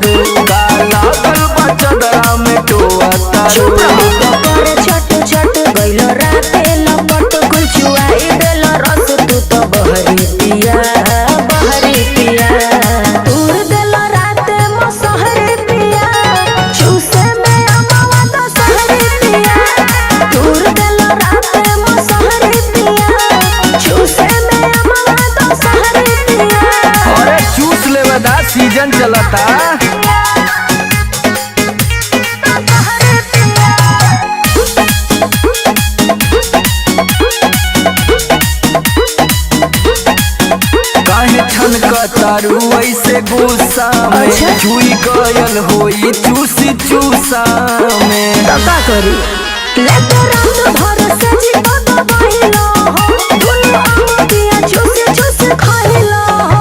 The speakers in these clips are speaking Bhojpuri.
तारू काला गलबा चदरा में टोआ तारू छट छट गइलो राते लपट कुल चुआई देलो रस तू तो बहरी पिया दूर देलो राते मसहरी पिया चूसे में अमावा तो सहरी पिया दूर देलो राते मसहरी पिया चूसे में अमावा तो सहरी पिया। अरे चूस लेवे दा सीजन चलता। तारू ऐसे गुस्सा में छुई गयल होई चूसी चूसा में का करी लेके रात भर से जीवा तो बहिलो हो दुनिया दिया चूसी चूसी खाइलो हो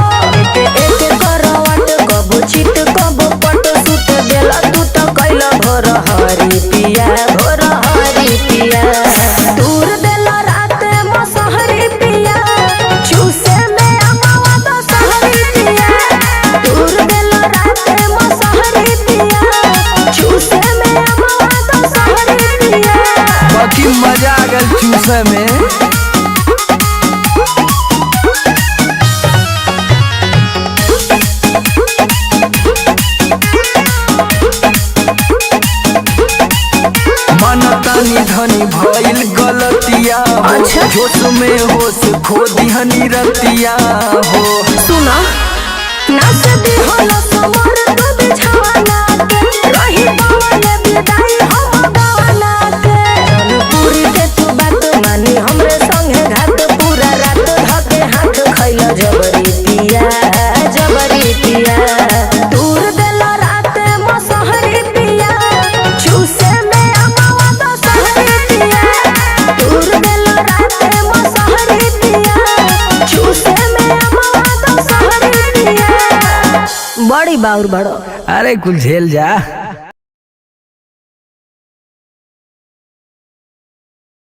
एक करवट कब चित कब पट सुत देला तू तो कैला भोर हरी पिया दूर देला रात मसहरी पिया चूसे में अमावा तो सहरी पिया दूर देला रात मसहरी पिया चूसे में अमावा तो सहरी पिया। बाकी मजा आ गल चूसे में। मनतानी धनी भइल गलतिया अच्छा? जोश में होश खो दिहनी रतिया हो सुना नाच दी होला समर तो बिछाना के रही पवन विदाई हम गाना के पूरी के तू बात मानी हमरे संगे घाट पूरा रात धके हाथ खइला जबरी पिया दूर देला रात मसहरी पिया चूसे में अमावा तो सहरी पिया दूर देला रात मसहरी पिया चूसे में अमावा तो सहरी पिया। बड़ी बाउर बड़ो अरे कुल झेल जा।